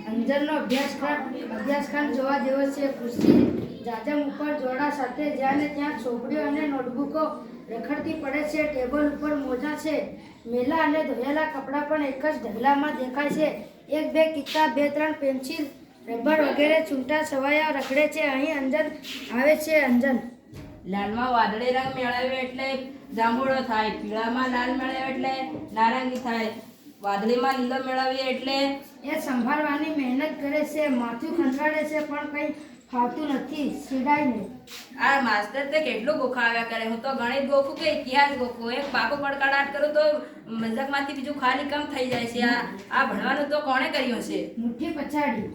અંજનનો અભ્યાસખંડ જોવા જેવો છે. ખુરશી જાજમ ઉપર જોડા સાથે જ્યાં ને ત્યાં ચોપડીઓ અને નોટબુકો રખડતી પડે છે. ટેબલ ઉપર મોજા છે. મેલા અને ધોયેલા કપડાં પણ એક જ ઢગલામાં દેખાય છે. એક બે કિતાબ, બે ત્રણ પેન્સિલ, રબર વગેરે છૂટા છવાયા રખડે છે. અહીં અંજન આવે છે. અંજન લાલમાં વાદળી રંગ મેળવ્યો એટલે જાંબુડો થાય, પીળામાં લાલ મેળવ્યો એટલે નારંગી થાય, વાદળીમાં લીલો મેળવીએ એટલે એ સંભાળવાની મહેનત કરે છે. માથું ખંજવાળે છે પણ કંઈ ફાવતું નથી. સીડાય નહીં. આ માસ્તર તે કેટલું ગોખાવ્યા કરે. હું તો ગણિત ગોખું કે ઇતિહાસ ગોખું. એક પાકો કડકડાટ કરું તો મજાકમાંથી બીજું ખાલી કમ થઈ જાય છે. આ ભણવાનું તો કોણે કર્યું છે? મુઠ્ઠી પછાડી.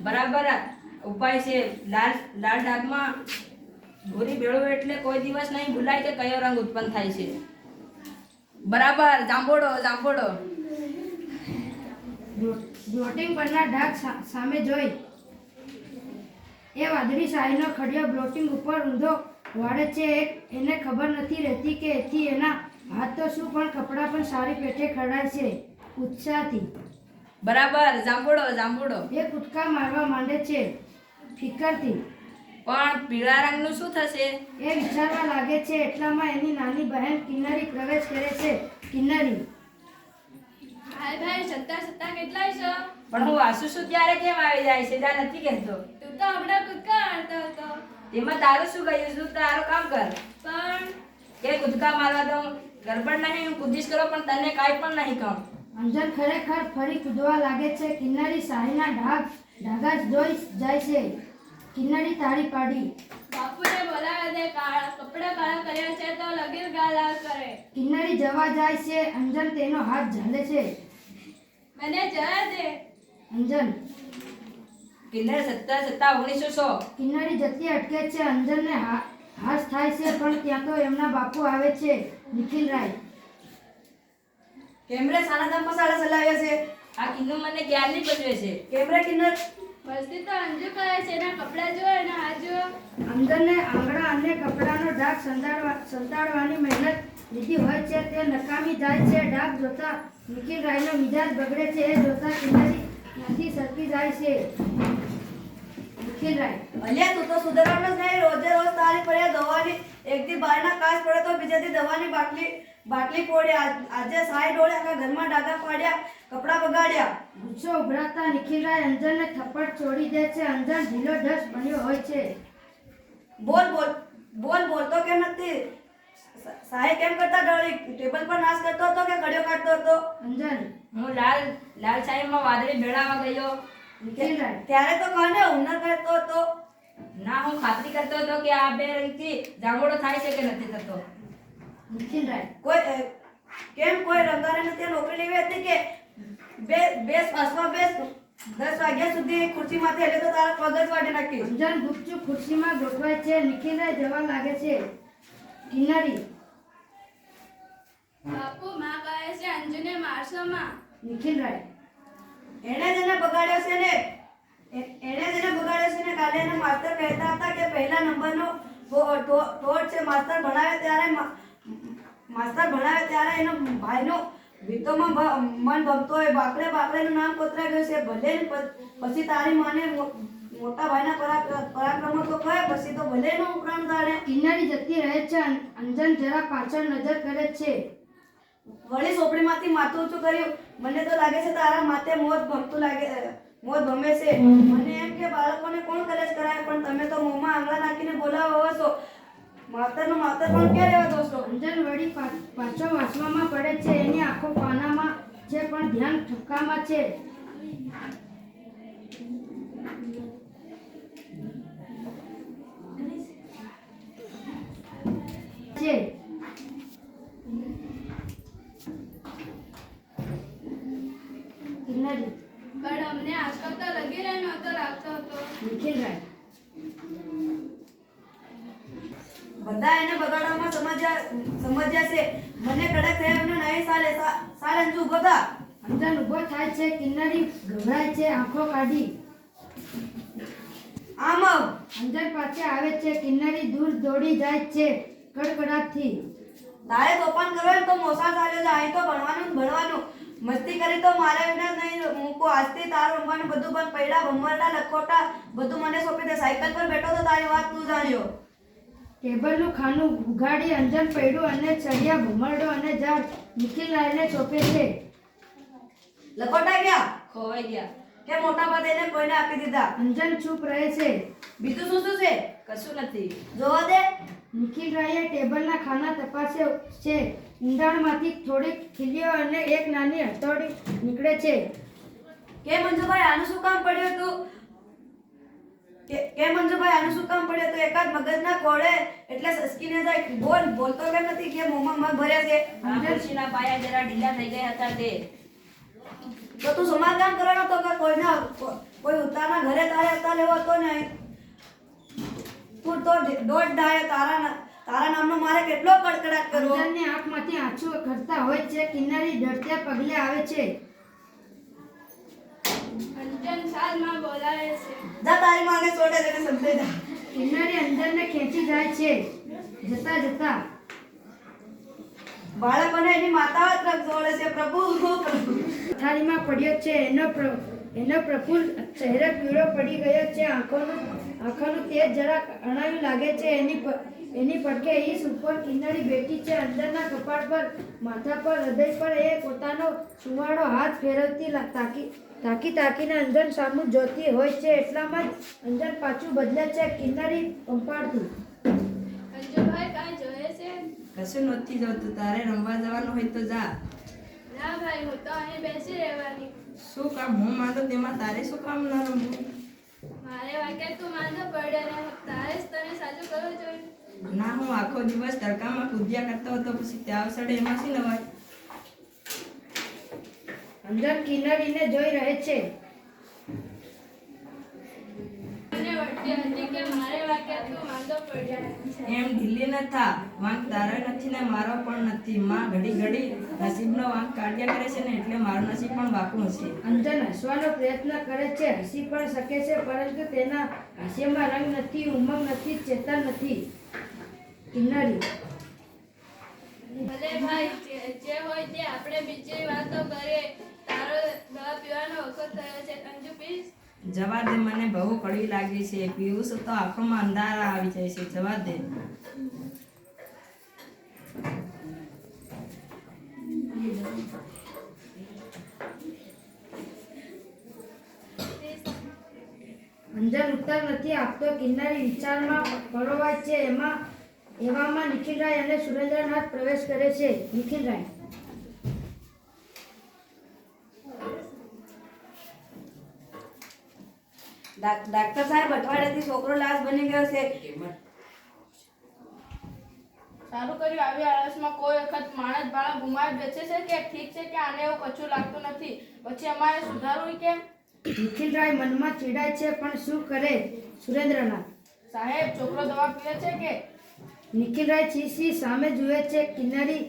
બરાબર ઉપાય છે. લાલ ડાઘમાં ભૂરી ભેળવું એટલે કોઈ દિવસ નહીં ભૂલાય કે કયો રંગ ઉત્પન્ન થાય છે. બરાબર જાંબોડો. બ્લોટિંગ પરના ડાઘ સામે જોઈ એ વાદળી શાહીનો ખડિયો બ્લોટિંગ ઉપર ઊંધો વાળે છે. એને ખબર નથી રહેતી કે એથી એના હાથ તો શું પણ કપડાં પણ સારી પેટે ખરડાય છે. ઉત્સાહથી. બરાબર જાંબુડો. એ કૂદકા મારવા માંડે છે. ફિકરથી. પણ પીળા રંગનું શું થશે? એ વિચારવા લાગે છે. એટલામાં એની નાની બહેન કિન્નરી પ્રવેશ કરે છે. કિન્નરી. ભાઈ સત્તા કેટલાય છો? પણ હું વાસુ છું ત્યારે કેમ આવી જાય છે? જા નથી કહેતો. તું તો હમણાં કૂદકા મારતો હતો. એમાં તારું શું ગયું? શું તારું કામ કર. પણ કે કૂદકા મારવા દઉં? ગરબડ નહીં, હું કૂદીશ કરો પણ તને કાંઈ પણ નહીં કહું. અંજન ખરેખર ફરી કૂદવા લાગે છે. કિન્નરી શાહીના ડાઘા જોઈ જાય છે. કિન્નરી તાળી પાડી. બાપુને બોલાવે દે. કપડા કાળા કર્યા છે તો લગીર ગાલા કરે. કિન્નરી જવા જાય છે. અંજન તેનો હાથ ઝાલે છે. મને જવા દે. અંજન. કિન્નર 1900. કિન્નરી જતી અટકે છે. અંજનને હાશ થાય છે પણ ત્યાં તો એમના બાપુ આવે છે. નિખિલ રાય. કેમરે સાનાદામ મસાલા ચલાવ્યા છે. આ કિન્નુ મને ક્યારની પજવે છે. કેમરે કિન્નર મસ્તી તો અંજુ કરે છે. એના કપડા જુઓ, એના હાથ જુઓ. અંજનને આંગળા અને કપડાનો ડાઘ સંતાડવાની મહેનત લીધી હોય છે તે નકામી જાય છે. ડાઘ જોતા નિખિલ રાયનો મિજાજ બગડે છે. એ જોતા કિન્નરી ત્યાંથી સરકી જાય છે. નિખિલ રાય. અલ્યા તું તો સુધારવાનો જ નહીં. રોજે રોજ તારી પડ્યા દવાની. એક દી બહારના કાચ પડે તો બીજા દી દવાની બાટલી ફોડ્યા. આજે સાઈ ડોળે આખા ઘરમાં ડાઘા પાડ્યા, કપડા બગાડ્યા. ગુસ્સો ઉભરાતા નિખિલ રાય અંજનને થપ્પડ છોડી દે છે. અંજન ઢીલો ઢસ બન્યો હોય છે. બોલતો કેમ નથી? સાહે કેમ કરતા ડળી? ટેબલ પર નાશ કરતો હતો કે કડિયો કાઢતો હતો? અંજન. હું લાલ શાહીમાં વાદળી ભેળાવા ગયો. નિખિલ રાય. ત્યારે તો કહને હુનર કરતો હતો. ના, હું ખાતરી કરતો હતો કે આ બે રંગથી જાંબુડો થાય છે કે નથી થતો. નિખિલ રાય. કોઈ રંગારે ત્યાં નોકરી લેવી હતી કે બેસ 10 વાગ્યા સુધી ખુરશીમાંથી એટલે તો તારા પગ જ વાટી નાખી. અંજન ગુપચુપ ખુરશીમાં ગોઠવાય છે. નિખિલ રાય જવા લાગે છે. કિન્નરી. બાપુ માં કહે છે અંજુને મારશો માં. નિખિલ રાય. એને જેને બગાડ્યો છે ને કાલે એના માસ્ટર કહેતા હતા કે પહેલા નંબરનો ઠોઠ છે. માસ્ટર ભણાવે ત્યારે એનો ભાઈનો ગીતોમાં મન ભમતો હોય. બાકરેનું નામ કોતરાઈ ગયું છે. ભલે પછી તારી માને મોટા ભાઈના પરાક્રમો તો કહે, પછી તો ભલે નો ઉપરાણ તાણે. કિન્નરી જતી રહે છે. અંજન જરા પાછળ નજર કરે છે. વળી ચોપડીમાંથી માથું ઊંચું કર્યું. મને તો લાગે છે તારા માથે મોત ભમે છે. મને એમ કે બાળકોને કોણ કલેશ કરાય, પણ તમે તો મોંમાં આંગળા નાખીને બોલાવો છો. માસ્તરનું માસ્તર પણ ક્યાં રહેવા દો છો? અંજન વળી પાછો વાંચવામાં પડે છે. એની આંખો પાનામાં છે પણ ધ્યાન ઠપકામાં છે. કિન્નરી. પણ અમને આજકાલ તો લગી રહે નહોતો રાખતો હતો. નિખિલ રાય. બધા એને બગાડવામાં સમજ્યા છે. મને કડક થયા વિના નહીં ચાલે. સાલ અંજુ ઉભો થા. અંજન ઊભો થાય છે. કિન્નરી ગભરાય છે. આંખો કાઢી. આમ અંજન પાસે આવે છે. કિન્નરી દૂર દોડી જાય છે કડકડાટથી. તારે તોફાન કરવું હોય ને તો મોસા ચાલ્યો જા. અહીં તો ભણવાનું ને ભણવાનું. મસ્તી કરી તો મારે વિના નહીં મૂકો. આજથી તારું રમવાનું બધું બંધ. પૈડા ભમરડા લખોટા બધું મને સોંપી દે. સાયકલ પર બેઠો તો તારી વાત તું જાણ્યો. ટેબલનું ખાનું ઉઘાડી અંજન પૈડું અને ચડિયા ભમરડો અને ઝાડ નિખિલરાયને સોંપે છે. લખોટા ગયા ખોવાઈ ગયા. કે મોટા ભાઈ એને કોઈને આપી દીધા. અંજન ચૂપ રહે છે. બીજું શું શું છે કશું નથી. જોવા દે. નિખિલરાયે ટેબલના ખાના તપાસે છે. ઊંડાણમાંથી થોડીક ખીલીઓ અને એક નાની હથોડી નીકળે છે. કે મંજુભાઈ આનું શું કામ પડ્યું તું? કે મંજુભાઈ આનું શું કામ પડ્યું તું? એકાદ મગજના કોળે એટલે સસકીને જાય. બોલ બોલતો કેમ નથી? કે મોંમાં મગ ભર્યા છે. આ ખુરશીના પાયા જરા ઢીલા થઈ ગયા હતા તે. તો તું સમારકામ કરવાનો તો કે કોઈ ઉતારના ઘરે તારે હતા લેવો હતો ને. તું તો દોઢ ડાયો. તારા નામનો મારે કેટલો કડકડાટ કરવો. અંજનની આંખમાંથી આંસુ ખરતા હોય છે. કિન્નરી ડરતા પગલે આવે છે. અંજન સાલમાં બોલાવે છે. જા તારી માને છોડે તેને સમજાઈ જા. કિન્નરી અંજનને ખેંચી જાય છે. જતા જતા બાળકોને એની માતા તરફ જોડે છે. પ્રભુ પ્રભુ. પથારીમાં પડ્યો છે. એનો પ્રફુલ્લ ચહેરો પીળો પડી ગયો છે. આંખોનું તેજ જરાક અણાયું લાગે છે. એની પડખે ઈસ ઉપર કિન્નરી બેઠી છે. અંદરના કપાળ પર, માથા પર, હૃદય પર એ પોતાનો સુવાળો હાથ ફેરવતી તાકીને અંજન સામું જોતી હોય છે. એટલામાં જ અંજન પાછું બદલે છે. કિન્નરી પંપાળતી. અંજુભાઈ કાંઈ જોઈએ છે? કશું નથી જોતું. તારે રમવા જવાનું હોય તો જા. ના ભાઈ, હું તો અહીં બેસી રહેવાની. શું કામ? હું માંડું તેમાં તારે શું કામ ન રમવું? મારે વાગે તું માંદો પડે ને તારે જ તને સાચું કરવું જોઈએ. ના, હું આખો દિવસ તડકામાં કૂદ્યા કરતો હતો, પછી ત્યાં સડે એમાં શી નવાય? અંજન કિન્નરીને જોઈ રહે છે. મને વળતી હતી કે મારે વાગે તું માંદો પડ્યો. એમ ઢીલી ન થા. વાંક તારો નથી ને મારો પણ નથી. માં ઘડી ઘડી નસીબનો વાંક કાઢ્યા કરે છે ને એટલે મારું નસીબ પણ વાંકું હશે. અંજન હસવાનો પ્રયત્ન કરે છે. હસી પણ શકે છે, પરંતુ તેના હાસ્યમાં રંગ નથી, ઉમંગ નથી, ચેતન નથી. કિન્નરી. ભલે ભાઈ, જે હોય તે આપણે બીજી વાતો કરીએ. તારો દવા પીવાનો વખત થયો છે. અંજુ પીસ? જવા દે, મને બહુ કડવી લાગી છે. પીવું છું તો આંખોમાં અંધારા આવી જાય છે. જવા દે. અંજન ઉત્તર નથી આપતો. કિન્નરી વિચારમાં પરોવાય છે. એવામાં નિખિલરાય અને સુરેન્દ્રનાથ પ્રવેશ કરે છે. નિખિલરાય. ડાક્ટર સાહેબ, અઠવાડિયાથી છોકરો લાશ બની ગયો છે. સારું કર્યું. આવી આળસમાં કોઈ વખત માણસ બાળક ગુમાવી બેસે છે કે ઠીક છે કે આને એવું કશું લાગતું નથી. પછી અમારે સુધારવું કેમ? નિખિલરાય મનમાં ચીડાય છે, પણ શું કરે? સુરેન્દ્રનાથ. સાહેબ, છોકરો દવા પીવે છે કે? નિખિલરાય ચીસી સામે જુએ છે. કિન્નરી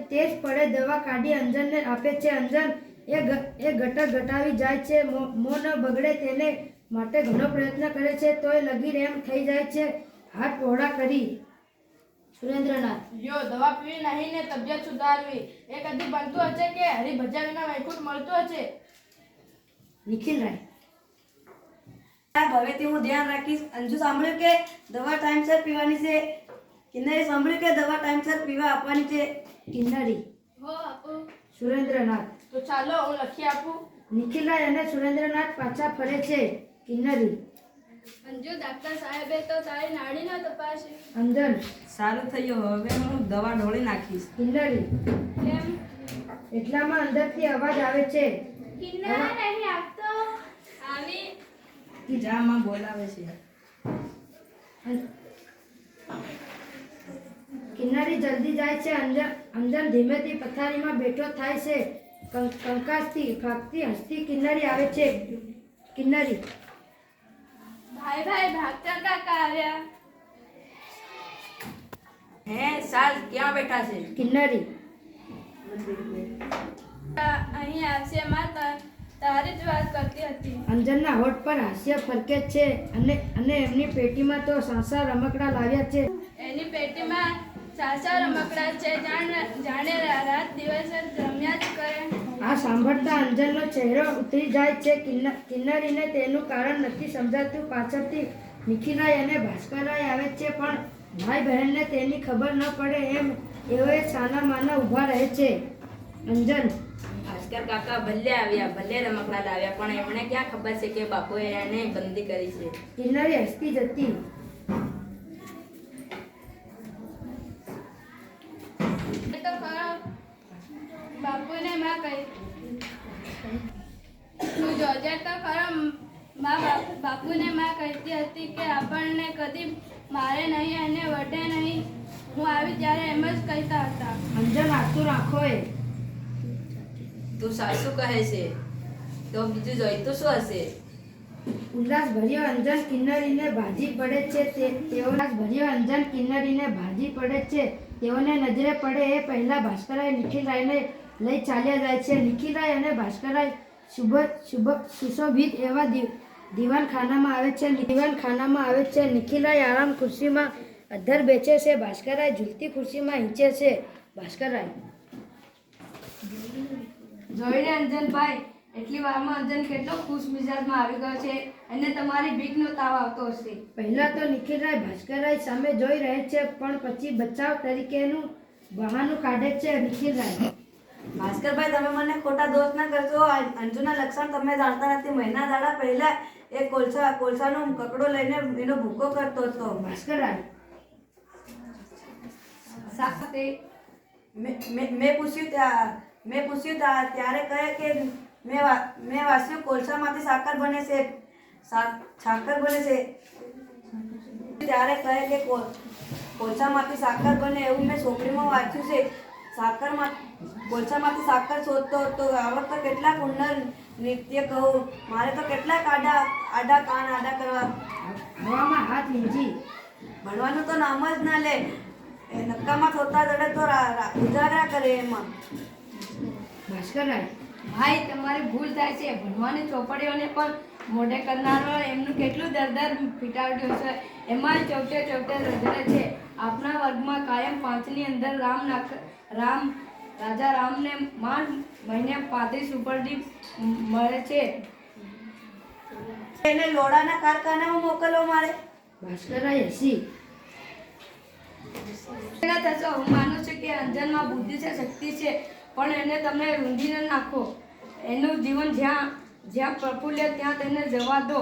તેજ પડે દવા કાઢી અંજનને આપે છે. અંજન એ ઘટક ઘટાવી જાય છે. મોં ન બગડે તેને માટે ઘણો પ્રયત્ન કરે છે, તોય લગીર એમ થઈ જાય છે. હાથ પહોળા કરી. સુરેન્દ્રનાથ. જો દવા પીવી નહીં ને તબિયત સુધારવી એ કદી બનતું હશે કે હરિભજન વિના વૈકુંઠ મળતું હશે? નિખિલરાય. સાહેબ, હવેથી હું ધ્યાન રાખીશ. અંજુ, સાંભળ્યું કે દવા ટાઈમસર પીવાની છે? કિન્નરી, સાંભળ્યું કે દવા ટાઈમસર પીવા આપવાની છે? કિન્નરી. હો આપું. સુરેન્દ્રનાથ. તો ચાલો હું લખી આપું. નિખિલરાય અને સુરેન્દ્રનાથ પાછા ફરે છે. કિન્નરી. અંજુ, ડાક્ટર સાહેબે તો તારી નાડી ન તપાસી. અંજન. સારું થયું. હવે હું દવા ઢોળી નાખીશ. કિન્નરી. કેમ? એટલામાં અંદરથી અવાજ આવે છે. કિન્નરા નહીં આપતો. આવી. જા, માં બોલાવે છે. કિન્નરી જલ્દી જાય છે. અંજન ધીમેથી પથારીમાં બેઠો થાય છે. કંકાસથી ભાગતી હસતી કિન્નરી આવે છે. કિન્નરી. ભાઈ ભાગતા કાકા આવ્યા. હે સાલ, ક્યાં બેઠા છે? કિન્નરી. અહીં આવશે માતા. તારી જ વાત કરતી હતી. અંજનના હોઠ પર હાસ્ય ફરકે છે અને એમની પેટીમાં તો સાસા રમકડા લાવ્યા છે. એની પેટીમાં સાચા રમકડા છે, જાણે રાત દિવસ રમ્યા જ કરે. આ સાંભળતા અંજનનો ચહેરો ઉતરી જાય છે. કિન્નરીને તેનું કારણ નથી સમજાતું. પાછળથી નિખિલરાય અને ભાસ્કરરાય આવે છે, પણ ભાઈ બહેનને તેની ખબર ન પડે એમ એઓએ છાના માના ઊભા રહે છે. અંજન, ભાસ્કર કાકા ભલે આવ્યા, ભલે રમકડા લાવ્યા, પણ એમણે ક્યાં ખબર છે કે બાપુએ એને બંદી કરી છે. કિન્નરી હસતી જતી. એ તો ખરો બાપુને માં કહી તું જોજે તો ખરો બાપુને માં કહેતી હતી કે આપણને કદી મારે નહીં અને વઢે નહીં. હું આવી ત્યારે એમ જ કહેતા હતા. અંજન આતુર આંખોએ. તું સાસુ કહે છે તો બીજું જોઈતું શું હશે? ઉલ્લાસ ભર્યો અંજન કિન્નરીને ભાજી પડે છે. તેઓને નજરે પડે એ પહેલા ભાસ્કરરાય નિખિલરાયને લઈ ચાલ્યા જાય છે. નિખિલરાય અને ભાસ્કરરાય સુશોભિત એવા દીવાનખાનામાં આવે છે. નિખિલરાય આરામ ખુરશીમાં અધ્ધર બેસે છે. ભાસ્કરરાય ઝૂલતી ખુરશીમાં હીંચે છે. ભાસ્કરરાય, જોઈને અંજનભાઈ, એટલી વારમાં અંજન કેટલો ખુશ મિજાજમાં આવી ગયો છે. એને તમારી બીકનો તાવ આવતો હશે. પહેલા તો નિખિલરાય ભાસ્કરરાય સામે જોઈ રહે છે, પણ પછી બચાવ તરીકેનું બહાનું કાઢે છે. નિખિલરાય, ભાસ્કરભાઈ, તમે મને ખોટા દોષ ના કરશો. અંજુના લક્ષણ તમે જાણતા નથી. મહિના દાડા પહેલા એ કોલસાનો કકડો લઈને એનો ભૂકો કરતો હતો. ભાસ્કરરાય, મેં પૂછ્યું ત્યારે કહે કે મેં વાસ્યું કોલસામાંથી સાકર બને છે. ત્યારે કહે કે કોલસામાંથી સાકર બને એવું મેં ચોપડીમાં વાંચ્યું છે. કોલસામાંથી સાકર શોધતો હતો. આવડતો કેટલાક ઉન્નર નૃત્ય કહું. મારે તો કેટલાક આડા કાન આડા કરવા. હવામાં હાથ વીંજી. ભણવાનું તો નામ જ ના લે. એ નક્કામાં થોતા જડે તો ઉજાગરા કરે એમાં. ભાસ્કરરાય, ભાઈ, તમારી ભૂલ થાય છે. ભણવાની ચોપડીઓને પણ મોઢે કરનારો એમનું કેટલું દરદર પીટાડ્યું છે. એમાં ચોટે રજડે છે. આપણા વર્ગમાં કાયમ 5ની અંદર રાજા રામને માંડ મહિને 35 ઉપરથી મળે છે. એને લોડાના કારખાનામાં મોકલવો મારે. ભાસ્કરરાય હસી. હું માનું છું કે અંજનમાં બુદ્ધિ છે, શક્તિ છે, પણ એને તમે રૂંધી ન નાખો. એનું જીવન જ્યાં પ્રફુલ્ય ત્યાં તેને જવા દો.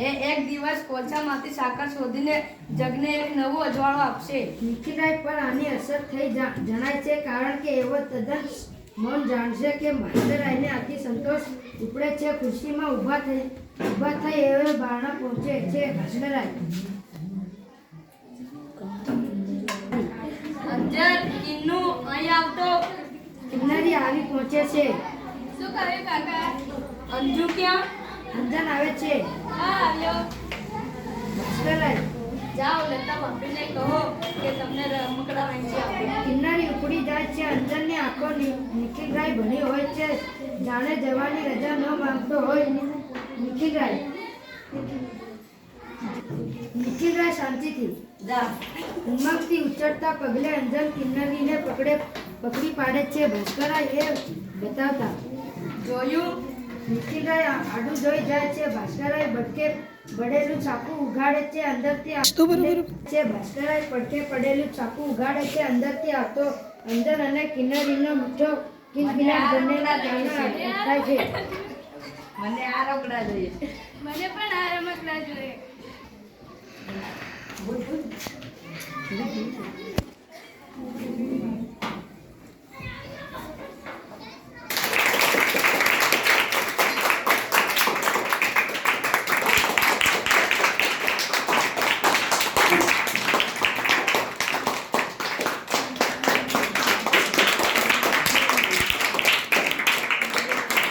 એ એક દિવસ કોલસામાંથી સાકર શોધીને જગને એક નવું અજવાળું આપશે. નિખિલરાય પર આની અસર થઈ જણાય છે, કારણ કે એવો તદ્દન મૌન જાણશે કે ભાસ્કરરાયને આથી સંતોષ ઉપડે છે. ખુરશીમાં ઊભા થઈ એવે બારણા પહોંચે છે. ભાસ્કરરાય, અંજન, કિન્નુ, અહીં આવતો. કિન્નરી આવી પહોંચે છે. શું કર્યું કાકા? અંજુ ક્યાં? અંજન આવે છે. હા, આવ્યો. ભાસ્કરરાય, જાઓ, લતા ભાભીને કહો કે તમને રમકડા વહેંચી આપે. કિન્નરી ઉપડી જાય છે. અંજનની આંખો નિખિલરાય ભરી હોય છે, જાણે જવાની રજા ન માંગતો હોય. નિખિલરાય શાંતિથી જા. ઉમંગથી ઉછળતા પગલે અંજન કિન્નરીને પકડી પાડે છે. ભાસ્કરરાય એ બતાવતા જોયું? નિખિલરાય આડું જોઈ જાય છે. ભાસ્કરરાય બડકે પડેલું ચાકુ ઉઘાડે છે. અંદરથી ભાસ્કરરાય પડકે પડેલું ચાકુ ઉઘાડે છે. અંદરથી આવતો અંજન અને કિન્નરીનો મીઠો કિલબિલાટ બંનેના કાનમાં થાય છે. મને આ રોકડા જોઈએ. મને પણ આ રમકડા જોઈએ. બોલ.